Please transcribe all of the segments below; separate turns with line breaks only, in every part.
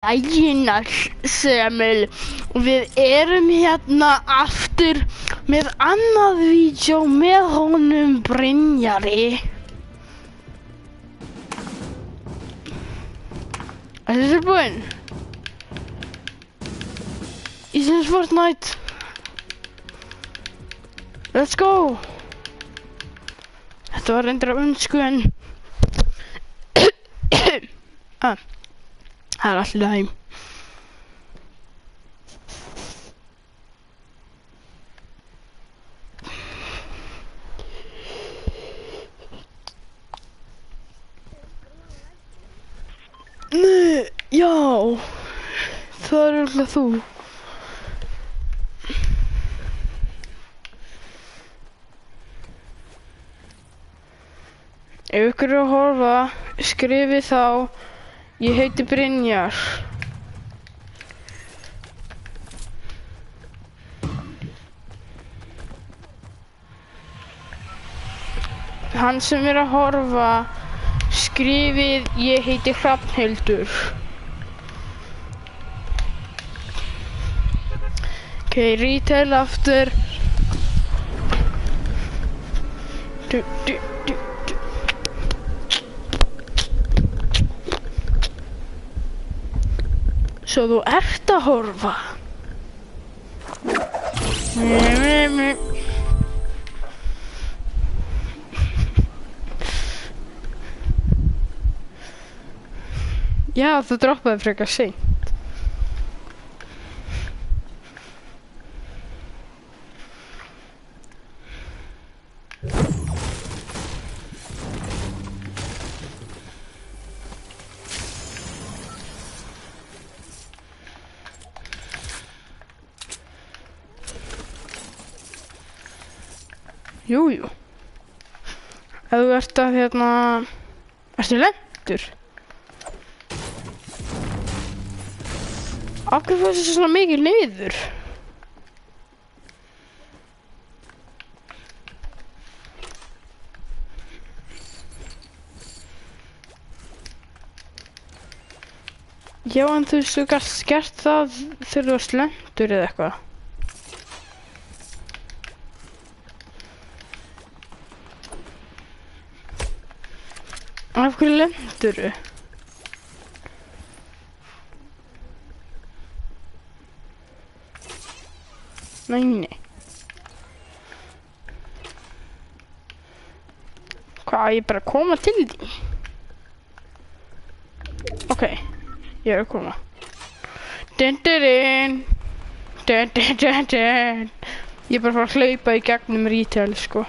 Daginn Semil, við erum hérna aftur með annað vídeo með honum Brynjari. Er þið tilbúin? Íslands Fortnite. Let's go. Þetta var reyndar af önsku en það er allir heim. Nei, já, það er örugglega þú. Ef ykkur er að horfa, skrifið þá ég heiti Brynjar. Hann sem er að horfa, skrifið ég heiti Hrafnhildur. Ok, retail aftur. Svo þú ert að horfa. Já, þú droppaði frekar seint. Jú. Ef þú ert að ertu lentur? Af hverju fórstu svona mikið niður? Já, en þú veist, þú gast gert það þegar þú varst lentur eða eitthvað. Af hverju lendurðu? Nei. Hvað, ég bara að koma til því? Ok, ég er að koma. Dun. Ég er bara að fara að hlaupa í gegnum retail, sko.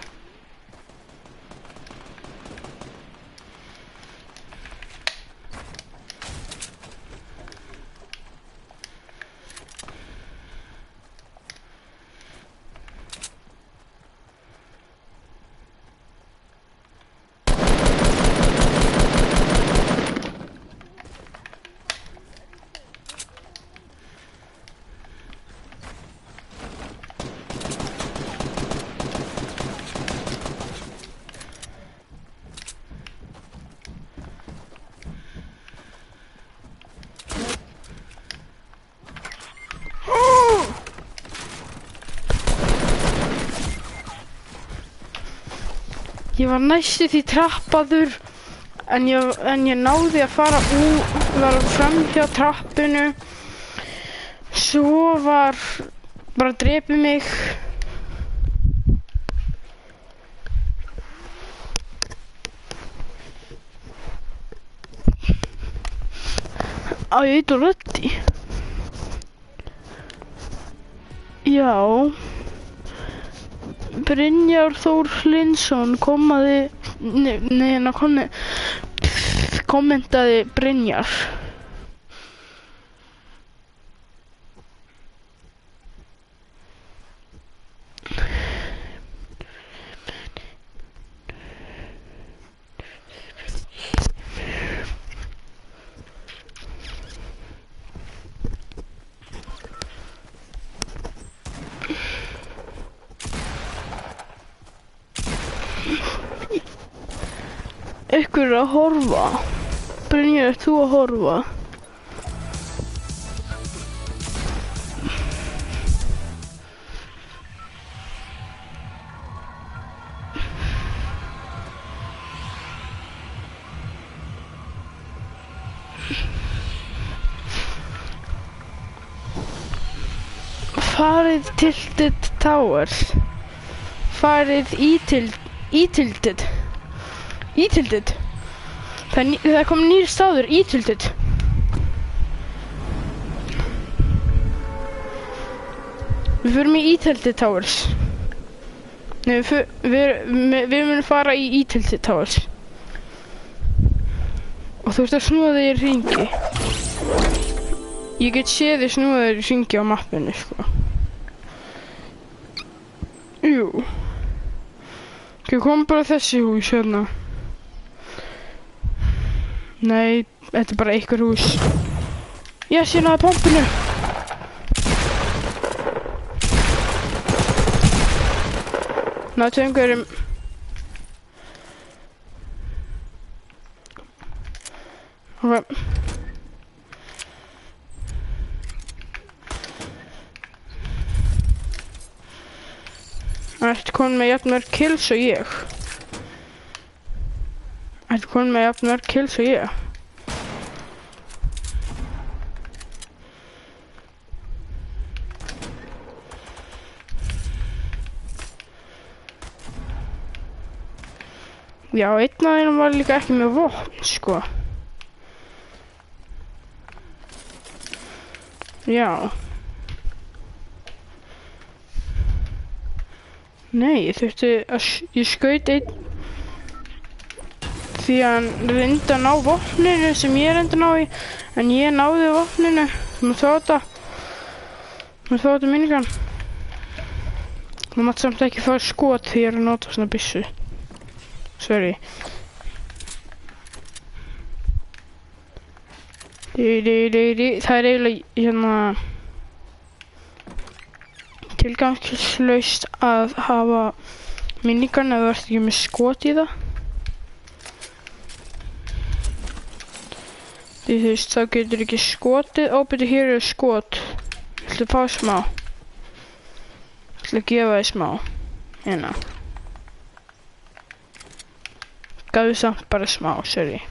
Ég var næstu því trappaður en ég náði að fara fram hjá trappinu. Svo var bara að drepa mig. Á ég heit og röddi. Já. Brynjar Þór Hlynsson kommentaði Brynjar. Ykkur er að horfa. Brynjar, ert þú að horfa? farið Tilted Towers. Farið í Tilted. Í Tilted. Það kom nýr staður í Tilted. Við förum í Tilted Towers. Nei, við munum fara í Tilted Towers. Og þú ert að snúa þig í hringi. Ég get séð þig snúa þig í hringi á mappinu, sko. Jú. Ok, kom bara þessi hús hérna. Nei, þetta er bara einhver hús. Yes, ég náði pompinu. Náðu einhverjum. Ok. Ertu komin með jafn mörg kills og ég? Ertu komin með jafn mörg kills og ég? Já, einn af þeim var líka ekki með vopn, sko. Já. Nei, ég þurfti að ég skaut einn því að hann reyndi að ná vopninu sem ég reyndi að ná í, en ég náði vopninu. Þú mátt fá þetta minigun. Þú mátt samt ekki fá skot því ég er að nota svona byssu. Sorry. Það er eiginlega hérna tilgangslaust að hafa minigun ef þú ert ekki með skot í það. Því þú veist, þá getur ekki skotið. Ó, byrju, hér er skot. Ég ætla að fá smá. Ég ætla að gefa þér smá. Hérna. Gafðu samt bara smá, sorry.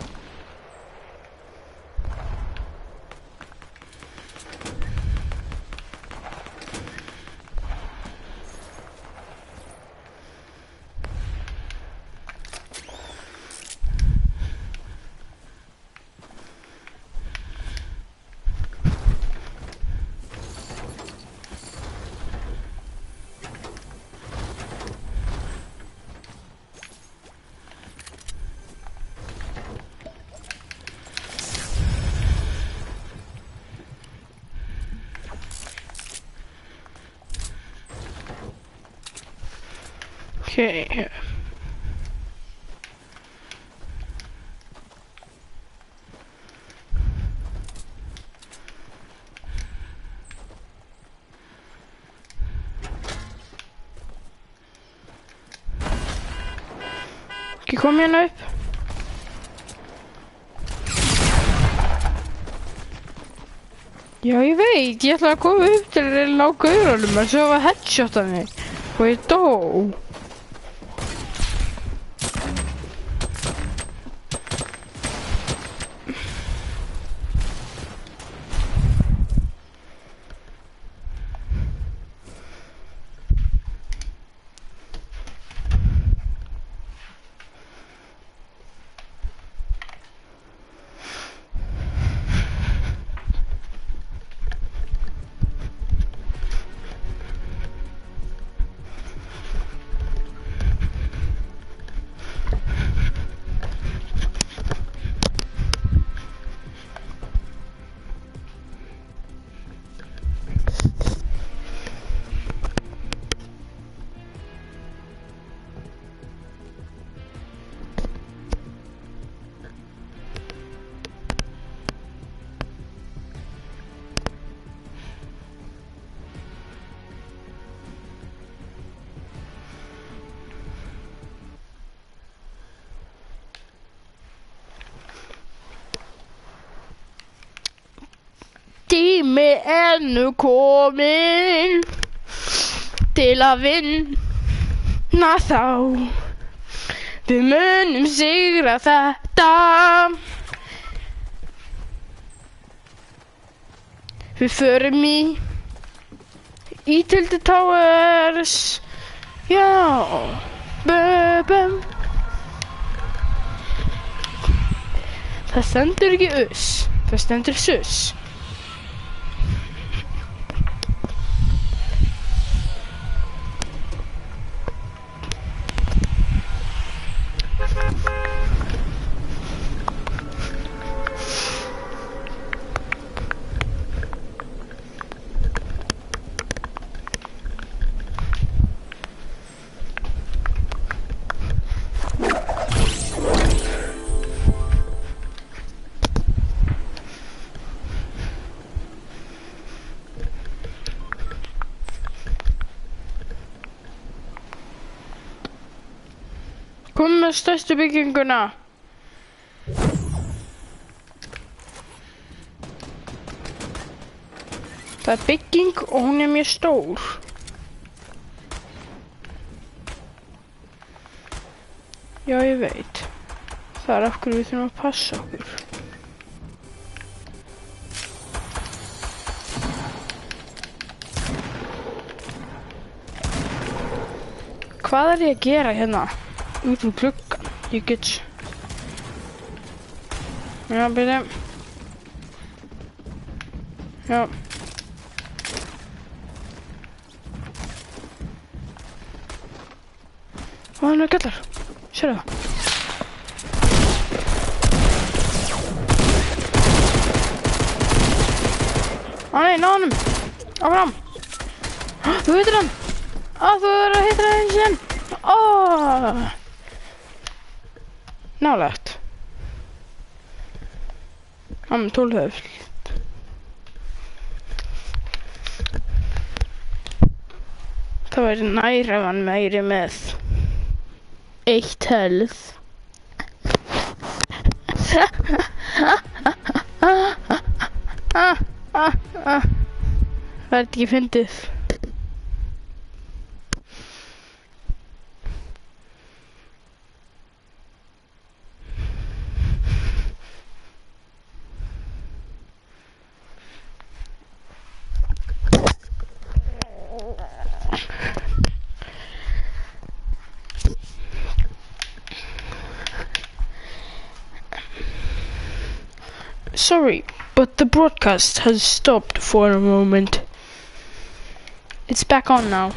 Okay. Okay, kom hérna upp. Já, ég veit, ég ætla að koma upp til að ná gaurunum, en svo var headshot af mig og ég dó. Tími er nú kominn til að vinna þá. Við munum sigra þetta. Við förum Ítildi Towers. Já. Bum. Það stendur ekki uss. Það stendur suss. Komum með stærstu bygginguna. Það er bygging og hún er mjög stór. Já, ég veit. Það er af hverju við þurfum að passa okkur. Hvað er ég að gera hérna? Út úr gluggan. Ég get... Já, byrja. Já. Hann er gallar. Sérðu það? Nei, ná honum. Áfram. Þú hittir hann. Þú verður að hitta hann eins og nálægt. Hann með 12 höfl. Það væri nær ef hann væri með 1 health. Það er ekki fyndið. Sorry, but the broadcast has stopped for a moment. It's back on now.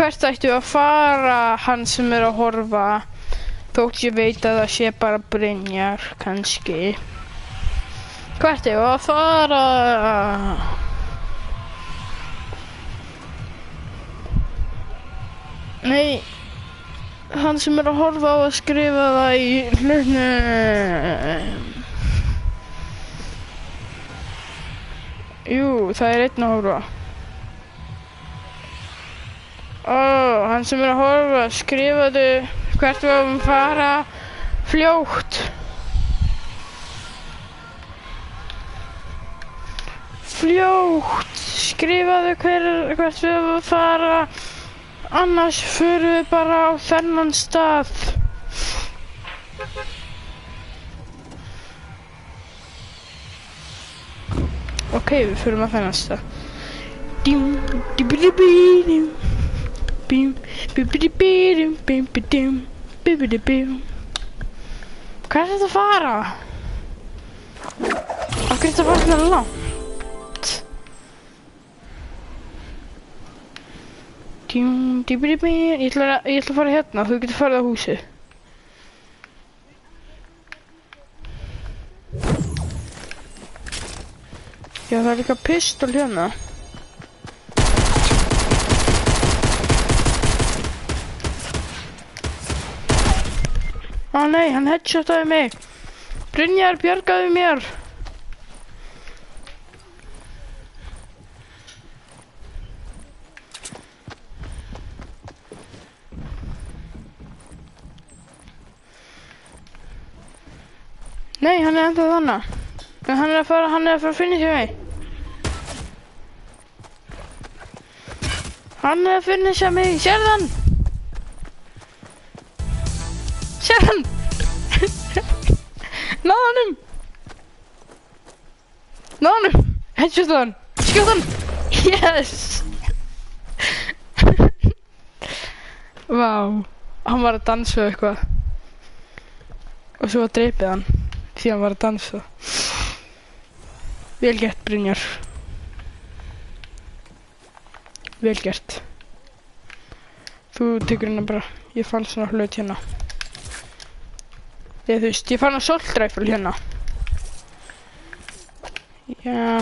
Hvert ættu að fara, hann sem er að horfa? Þótt ég veit að það sé bara Brynjar, kannski. Hvert ættu að fara? Nei, hann sem er að horfa á að skrifa það í hlutnum. Jú, það er einn að horfa. Hann sem er að horfa, skrifaðu hvert við höfum fara fljótt. Fljótt, skrifaðu hvert við höfum fara, annars förum við bara á þennan stað. Ok, við förum á þennan stað. Hvað er þetta að fara? Af hverju er þetta að fara svona langt? Ég ætla að fara hérna, þú getur farið á húsið. Já, það er líka pistol hérna. Ó nei, hann headshotaði mig. Brynjar, bjargaðu mér. Nei, hann er enda þannig. En hann er að fara að finna sér mig. Hann er að finna sér mig, sérðu hann? Sérðu hann? Náðu honum! Náðu honum! Headshot hann! Skjóð hann! Yes! Vá, hann var að dansa eitthvað. Og svo dreipið hann. Því hann var að dansa. Vel gert, Brynjar. Vel gert. Þú tekur hérna bara. Ég fann svona hlut hérna. Þú veist, ég fann assault rifle hérna. Já.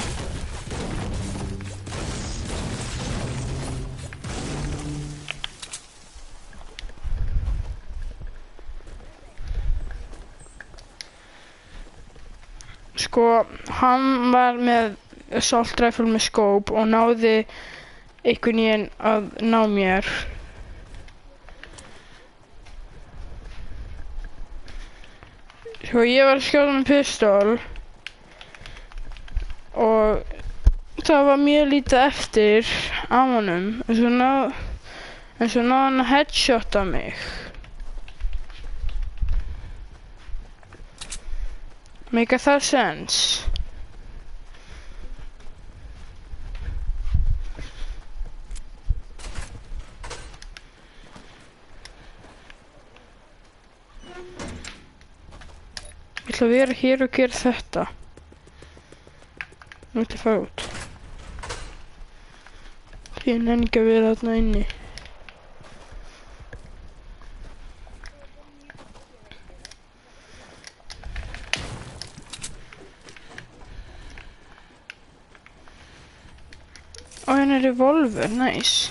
Sko, hann var með assault rifle með scope og náði einhvern veginn að ná mér. Sko, ég var að skjóta með pistol og það var mjög lítið eftir af honum en svo náði hann að headshota mig. Make það sense? Ég ætla að vera hér og gera þetta. Nú ætla ég að fara út. Því ég nenni ekki að vera þarna inni. Og hérna er revolver, nice.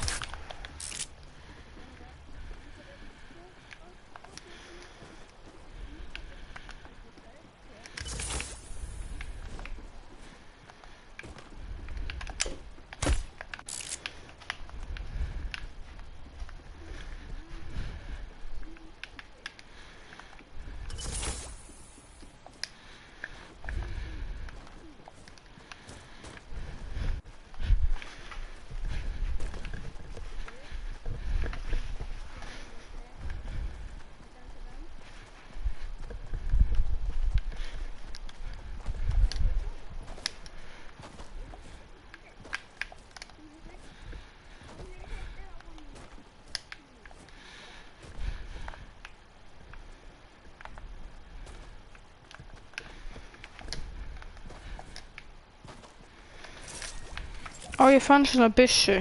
Ó, ég fann svona byssu.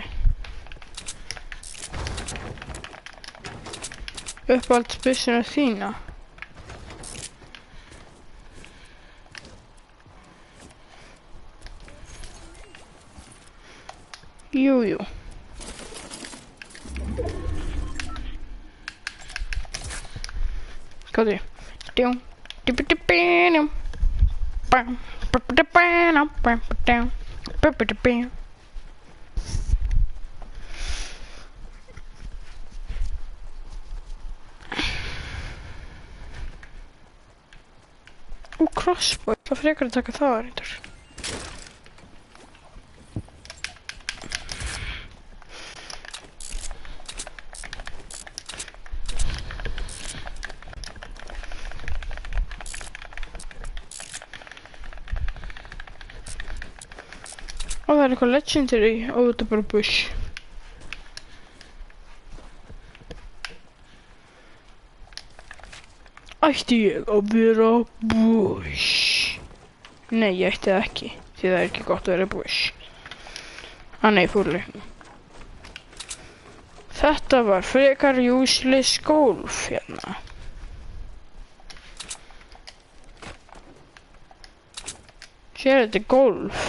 Uppáhaldsbyssuna þína. Jú, jú. Hvað er það? Crossbow, það frekar að taka það reyndar. Og það er eitthvað legendary og þetta er bara bush. Ætti ég að vera bush? Nei, ég ætti það ekki, því það er ekki gott að vera bush. Nei, fúrli. Þetta var frekar useless golf hérna. Sér þetta er golf.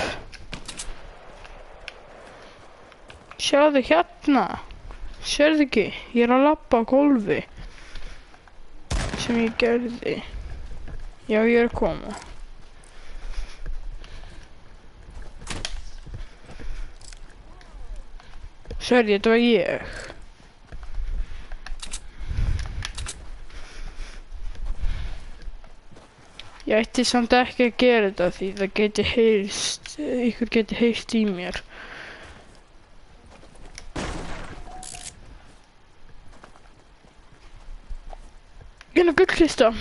Sjáðu hérna. Sérðu ekki? Ég er að labba á golfi. Sem ég gerði. Já, ég er að koma. Sverði, þetta var ég. Ég ætti samt ekki að gera þetta því það geti heyrst, ykkur geti heyrst í mér. Hérna gullkista.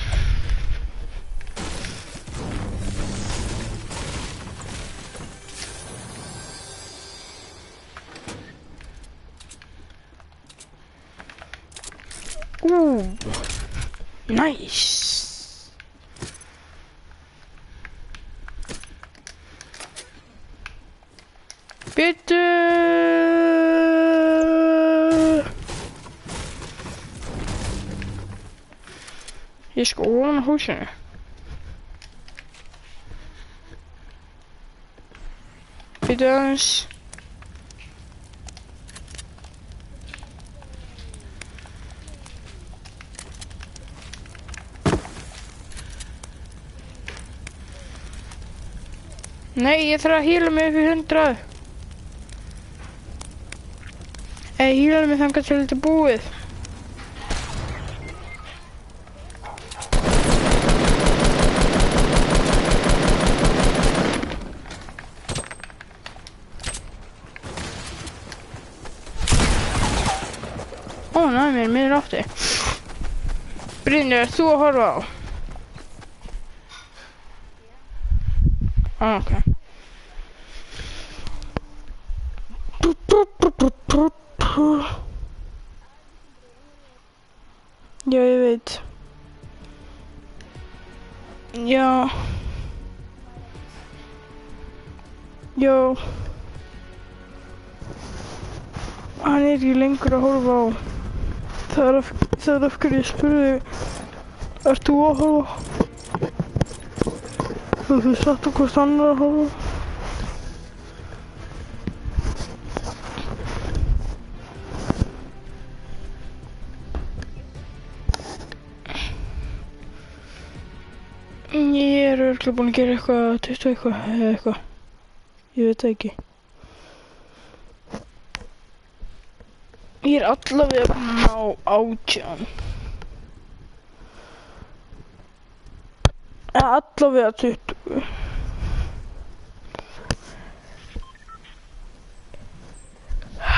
Nice. Bitte. Ég skal ofan á húsinu. Bitte aðeins. Nei, ég þarf að hýla mig upp í 100. Hýla mig þangað til þetta er búið. Ó, næ, mér er miður átti. Brynjar, ert þú að horfa á? Ok. Já, ég veit. Já. Já. Hann er ekki lengur að horfa á. Það er af hverju ég spurði. Ert þú að horfa? Þú satt á hvort annar að horfa. Ég er örugglega búinn að gera eitthvað, 20 eitthvað, eða eitthvað. Ég veit það ekki. Ég er allavega búinn á 18. Allavega 20.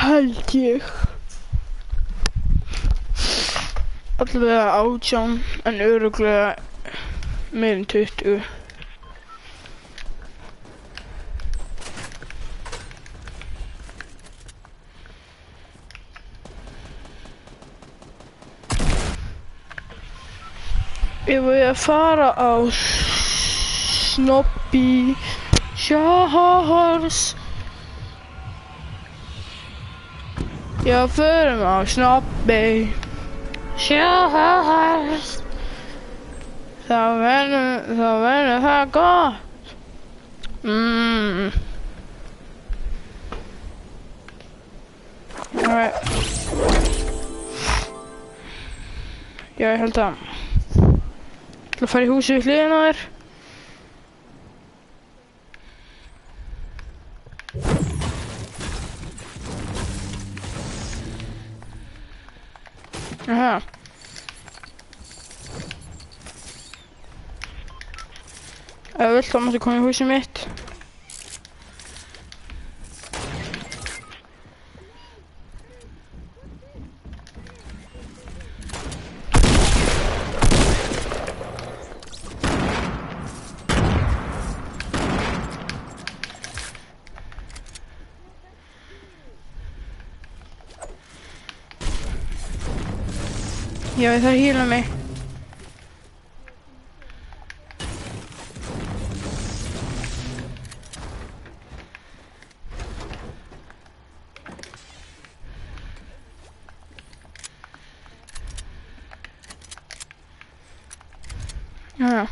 Held ég. Allavega 18, en örugglega meir en 20. Ef við að fara á Snobby Shores. Já, förum á Snobby Shores. Þá verður það gott. Alright. Já, ég held að. Ég ætla að fara í húsið við hliðina á þér. Aha. Ef þú vilt þá máttu koma í húsið mitt. Já, ég þarf að hýla mig. Já.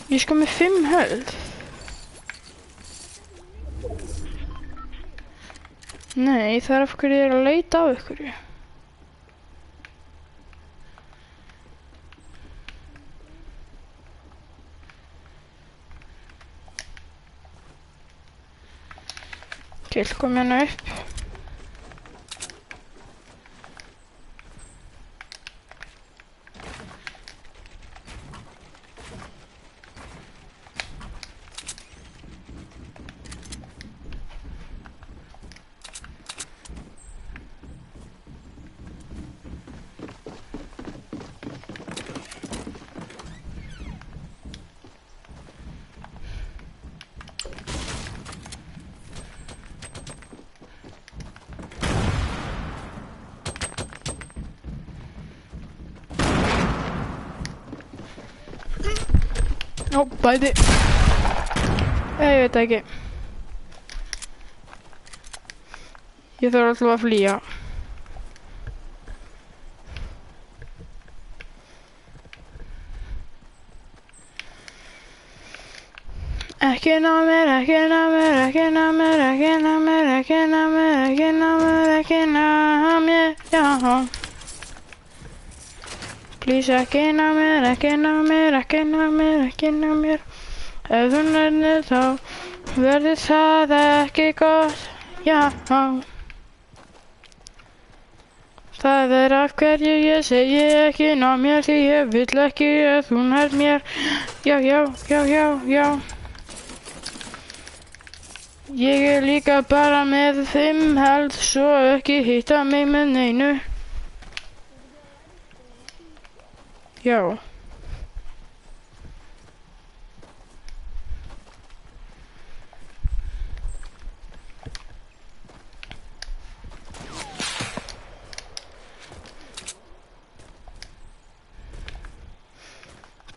Ég sko með 5 höld. Nei, það er af hverju ég er að leita á ykkur. Kill kom hérna upp. Ó, bæði. Ég veit ekki. Ég þarf alltaf að flýja. Ekki ná mér, ekki ná mér, ekki ná mér, ekki ná mér, ekki ná mér, ekki ná mér, ekki ná mér, já. Please, ekki ná mér, ekki ná mér, ekki ná mér, ekki ná mér. Ef þú nærðir þá verður það ekki gott, já. Það er af hverju ég segi ekki ná mér því ég vill ekki að þú nærð mér. Já, já, já, já, já. Ég er líka bara með 5 held, svo ekki hitta mig með neinu. Já.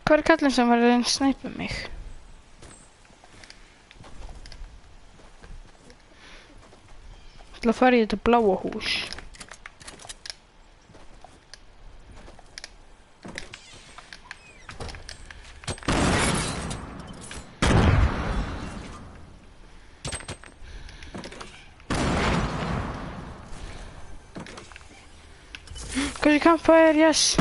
Hvað er kallinn sem var að reyna að snæpa mig? Ég ætla að fara í þetta bláa hús. Cause you can't fire, yes.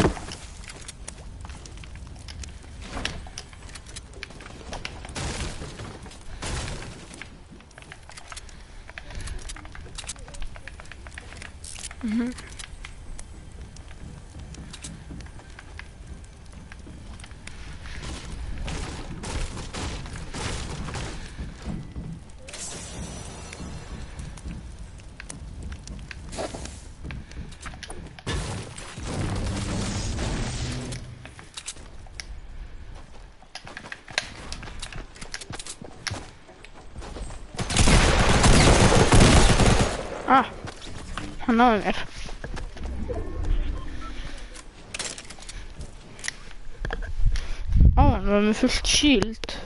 Ah, hann náði mér. Ó, hann var með fullt shield.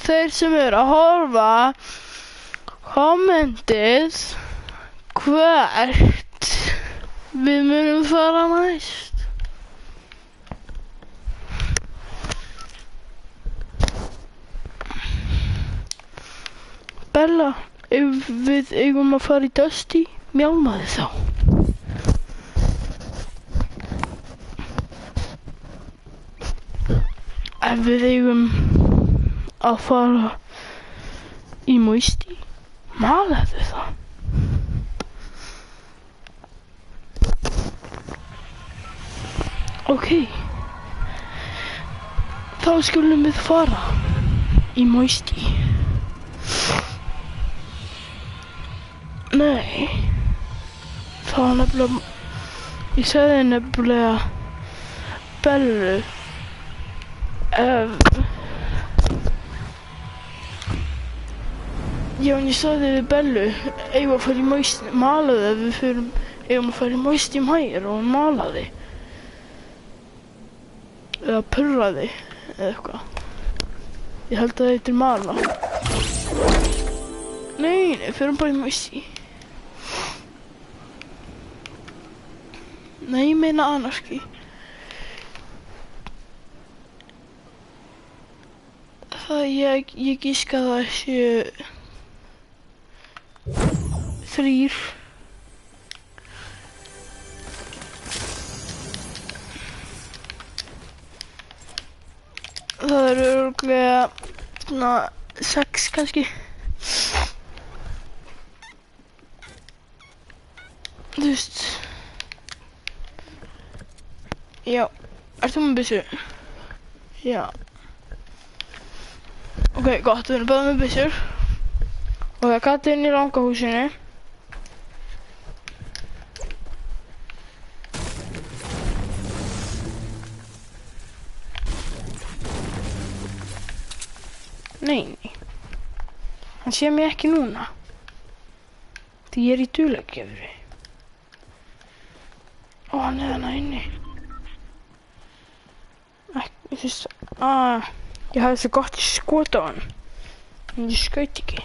Þeir sem eru að horfa, kommentið hvert við munum fara næst. Bella, ef við eigum að fara í Dusty, mjálmaði þá. Ef við eigum að fara í Moisty, malaðu það. Ok, þá skulum við fara í Moisty. Nei, þá Það var nefnilega, ég sagði nefnilega Bellu. Já, en ég sagði við Bellu, eigum að fara í malaði ef við eigum að fara í moist í mæjar og malaði. Eða purraði, eða eitthvað. Ég held að það heitir mala. Nei, förum bara í moist í. Nei, ég meina anarki. Það ég gíska það séu 3. Það örugglega svona 6 kannski. Þú veist. Já, ert þú með byssu? Já. Ok, gott, við erum báðir með byssur. Og það er gatið inn í rangahúsinu. Nei. Hann sé mig ekki núna. Því ég er í dulargefri. Ó, hann er þarna inni. Ekki, þú veist, ég hafði svo gott skot á hann. En ég skaut ekki.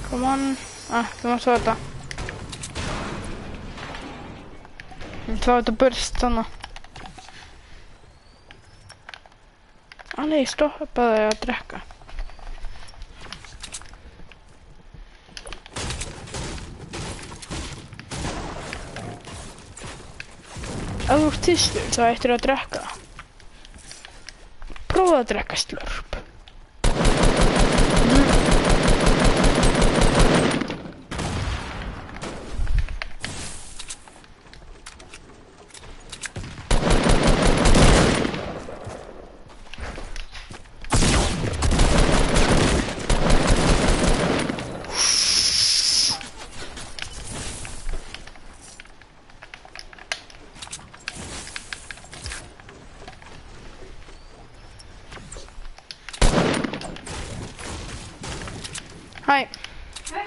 Come on. Þú mátt fá þetta. Þú mátt fá þetta burst þannig. Nei, stoppaði að drekka. Ef þú ert þyrstur, þá ættir að drekka. Prófaðu að drekka slurp. Hæ.
Hæ.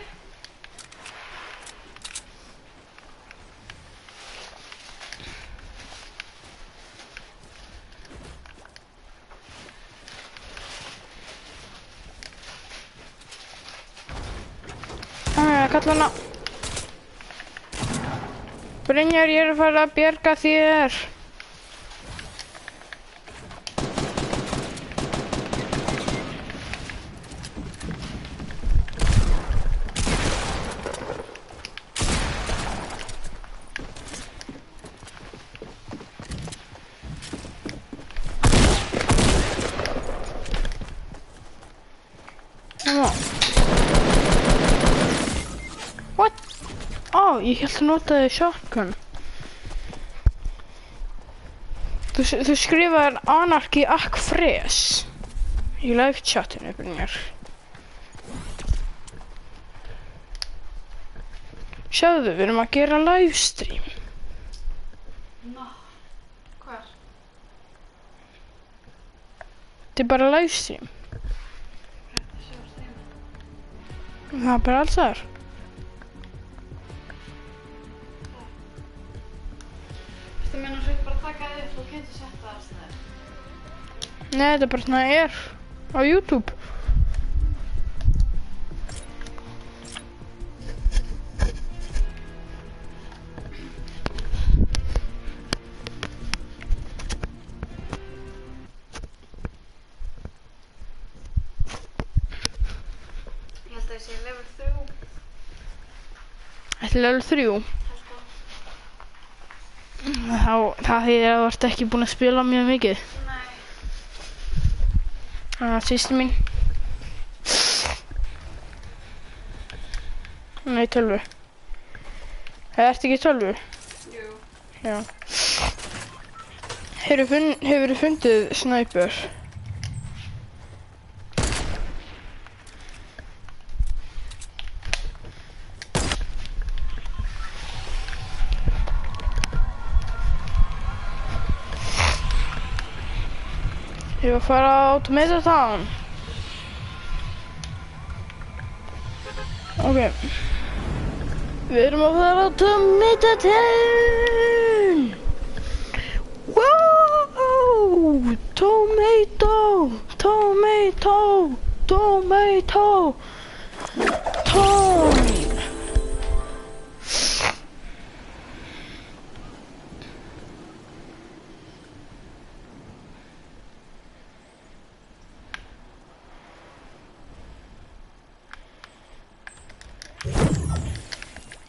Kalla hana. Brynjar, ég er að fara að bjarga þér. What? Ég held að notaði shotgun. Þú skrifaðir anarki akfres í live chatinu, Brynjar. Sjáðu, við erum að gera livestream.
Hvar?
Þetta er bara livestream. Það er bara alls þar.
Þú meina að þú bara taka þig upp og getur sett það alls þar?
Nei, þetta er bara svona á YouTube.
Ég held að ég sé level 3.
Þetta er level 3. Það þýðir að þú ert ekki búinn að spila mjög mikið.
Nei.
Systir mín. Nei, 12. Ertu ekki 12?
Jú.
Já. Hefurðu fundið snæper? Ég var að fara á Tomato Town. Ok. Við erum að fara á Tomato Town. Wow! Tomato! Tomato! Tomato! Town!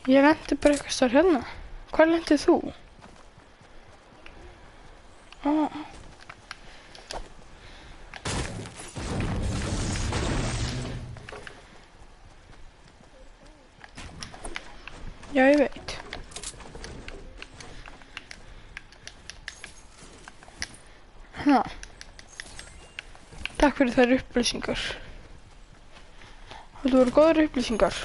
Ég lendi bara eitthvað starf hérna. Hvað lendið þú? Já, ég veit. Takk fyrir þær upplýsingar. Þetta voru góðar upplýsingar.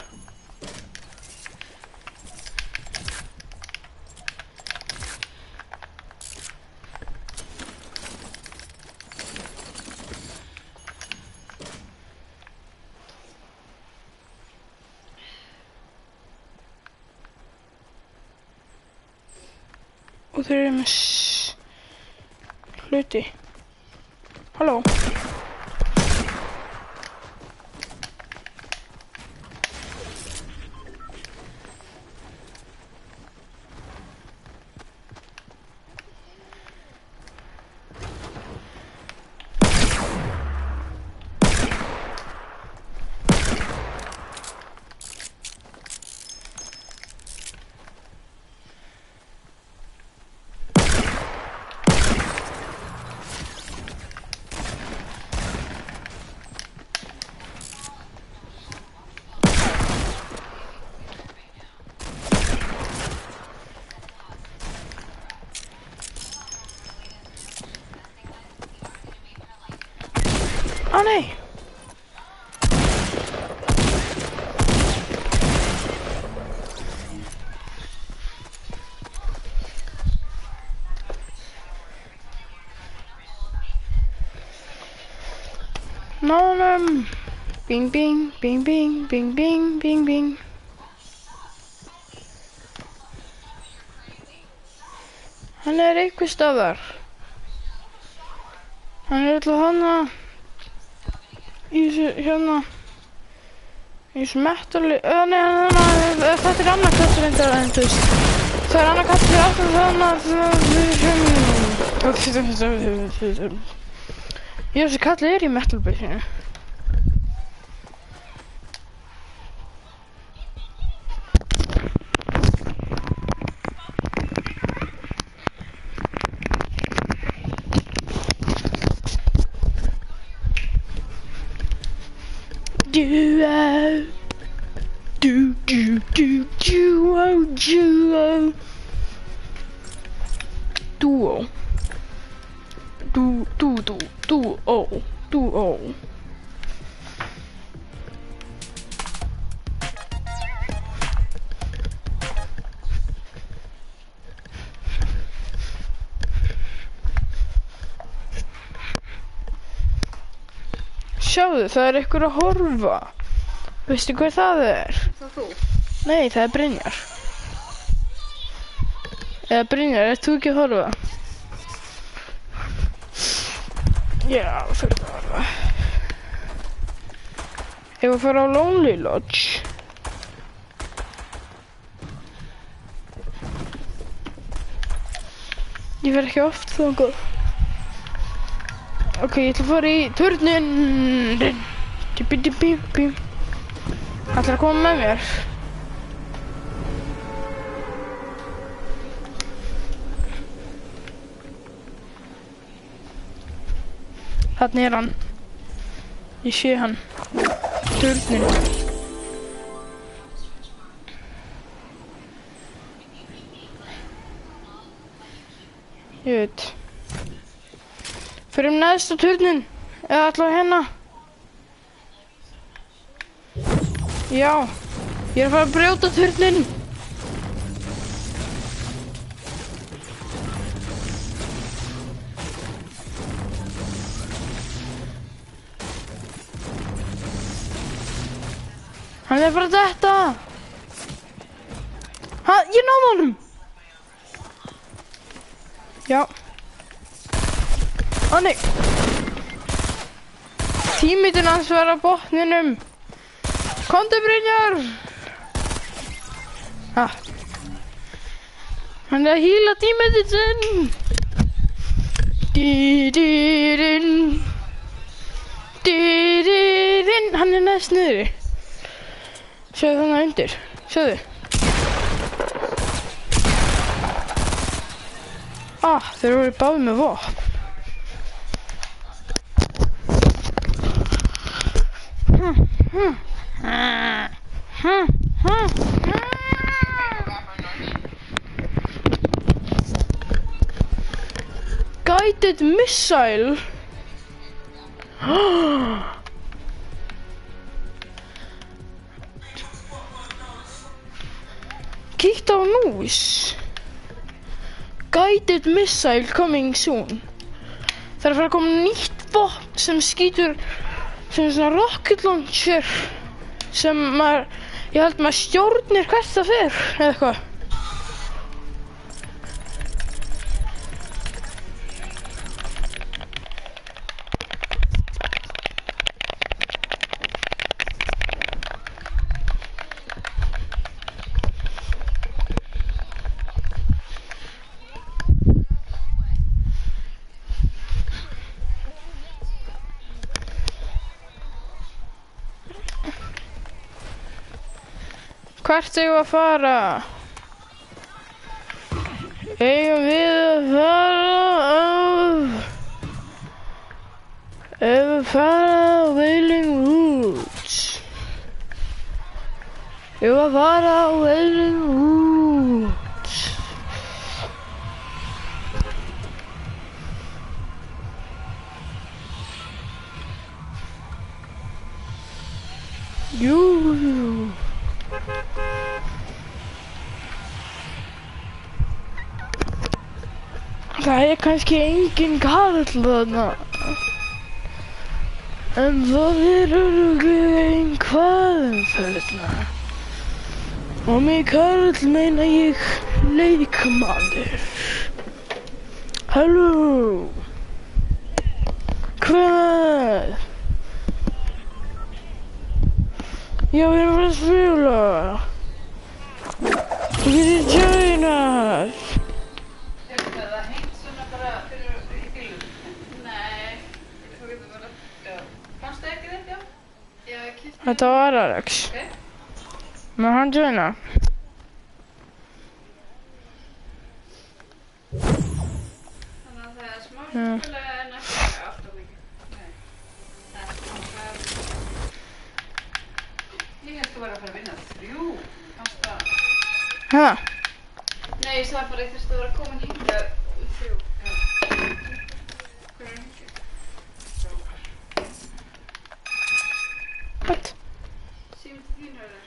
Og þeir eru með hluti. Halló. Ó nei! Nánum! Bing bing, bing bing, bing bing, bing bing. Hann er einhvers staðar. Hann er alltaf hana. Í þessu hérna. Í þessu metali. Nei, þetta er annar kattur reyndar en þú veist. Það er annar kattur alltaf hana. Þessi kalli er í metalbysinu. Duo. Sjáðu, það er einhver að horfa. Veistu hver það er?
Það þú?
Nei, það er Brynjar. Eða Brynjar, ert þú ekki að horfa? Já, það er að horfa. Ég var að fara á Lonely Lodge. Ég fer ekki oft þangað. Ok, ég ætla að fara í turninn. Ætlar að koma með mér. Þarna er hann. Ég sé hann. Turninn. Ég veit. Fyrir neðst á turninn. Eða allavega hérna. Já. Ég er að fara að brjóta turninn. Hann er bara að detta. Ha, ég náði honum. Já. Ó nei. Tímitinn hans var á botninum. Komdu Brynjar. Ah. Hann er að hýla tímitinn sinn. Hann er neðst niðri. Sjáðu þannig undir. Sjáðu. Ah, þeir voru báðir með vopn. Guided missile. Kíktu á nús. Guided missile coming soon. Það er að fara að koma nýtt vopn sem skýtur sem svona rocket launcher sem maður, ég held maður stjórnir hvert það fer eða eitthvað. Hvert eigum við að fara? Eigum við að fara á Wailing Woods? Eigum við að fara á Wailing Woods? Jú. Það er kannski engin karl þarna. En það er örugglega einhvað þarna. Og með karl meina ég leikmaður. Halló. Hvað? Já, við erum að spila. Þú getur joinað. Þetta var Alex. Má hann joina?
Þannig að það er smá skiptilega en ekki alltaf mikið. Nei. Ég held þú væri að fara að vinna 3. Kannski það.
Hæ?
Nei, ég sagði bara ég þurfti að vera komin hingað 3. Hver er hingað?
What?
Síminn til þín hörður.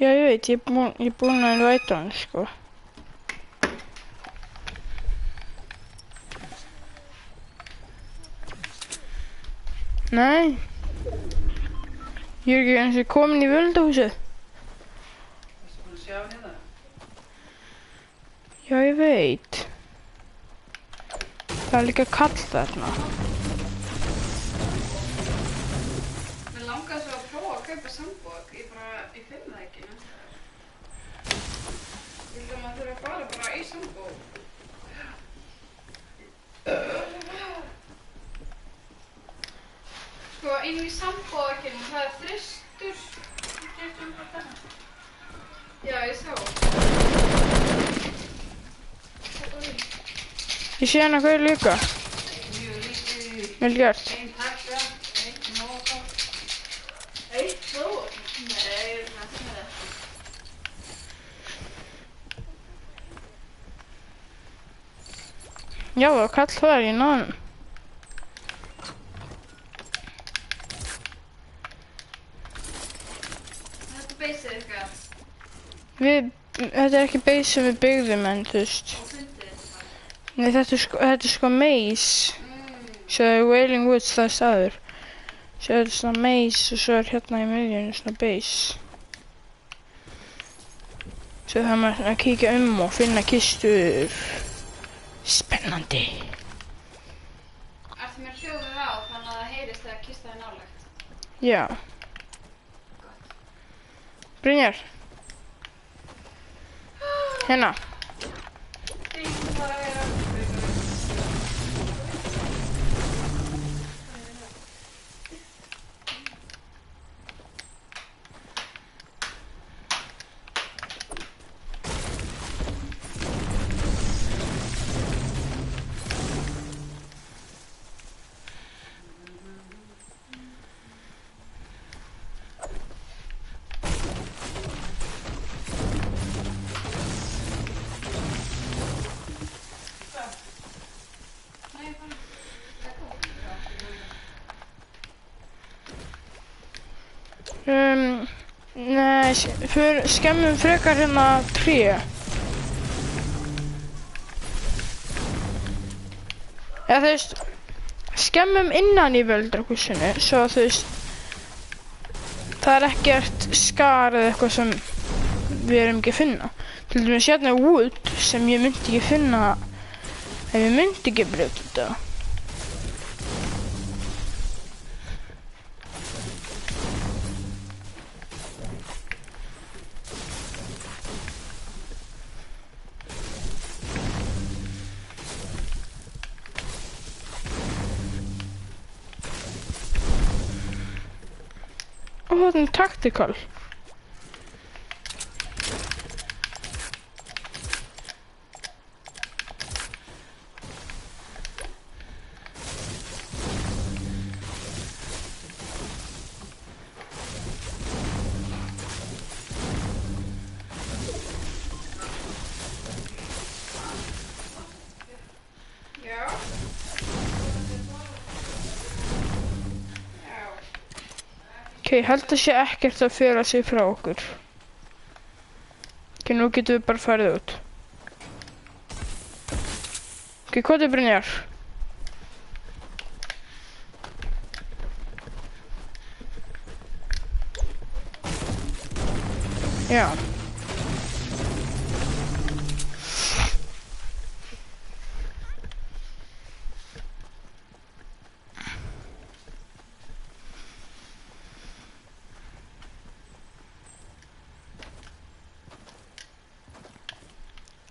Já, ég veit, ég er búinn að veita hann, sko. Nei. Ég er ekki eins og komin í völdahúsið.
Varstu búin að sjá hann hérna?
Já, ég veit. Það er líka kall þarna.
Mér langaði svo að prófa að kaupa sandbók. Ég finn það ekki. Ég held að maður þurfa að fara bara í sandbók. Sko, inn í sandbókinu, það er þristur. Já, ég sá.
Ég sé hana hvað líka.
Mjög lítið.
Vel gert.
Einn takka, einn móka. Eitt þó? Nei, það er það.
Já, og kall það í náðum.
Þetta beysið eitthvað.
Þetta er ekki base sem við byggðum en þú veist.
Og fundið þetta bara.
Nei, þetta er sko maze. Sjáðu Wailing Woods, það er staður. Sjáðu þetta er svona maze og svo er hérna í miðjunni svona base. Svo það maður að kíkja og finna kistur. Spennandi.
Ertu mér hljóðið á þannig að það heyrist þegar kista er nálægt?
Já. Brynjar. Hérna. Nei, skemmum frekar hérna tré. Ja, þú veist, skemmum innan í völdrahúsinu, svo þú veist, það er ekkert skar eða eitthvað sem við erum ekki að finna. Til dæmis hérna wood sem ég myndi ekki finna ef ég myndi ekki brjóta þetta. Og þetta er tactical. Ok, ég held að sé ekkert að fela sig frá okkur. Ok, nú getum við bara farið út. Ok, hvað er Brynjar? Já.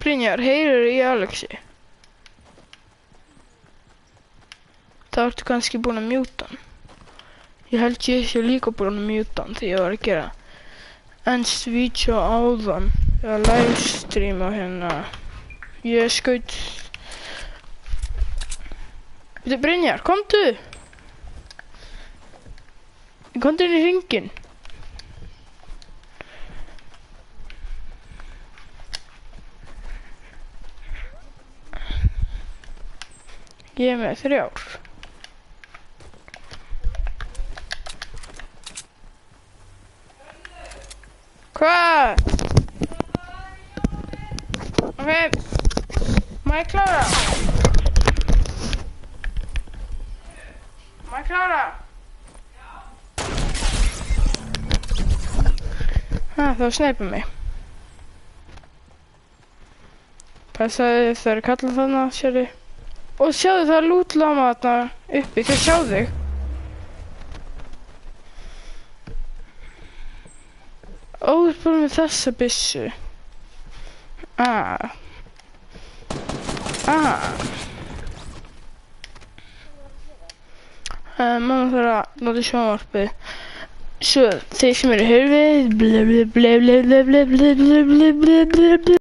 Brynjar, heyrir í Alexi? Það ertu kannski búin að mjúta hann. Ég held ég sé líka búin að mjúta hann því ég var að gera ennst vídeo áðan eða livestreama hérna. Ég skaut. Þetta Brynjar, komdu! Komdu inn í hringinn. Ég er með 3. Hvað? Ok. Má ég klára? Má ég klára? Það snæpur mig. Passaði það er kallað þarna, sérðu. Og sjáðu það lútlama þarna uppi, þau sjá þig. Óður bara með þessa byssu. Mamma þarf að nota sjónvarpið. Svo þeir sem eru hörfið.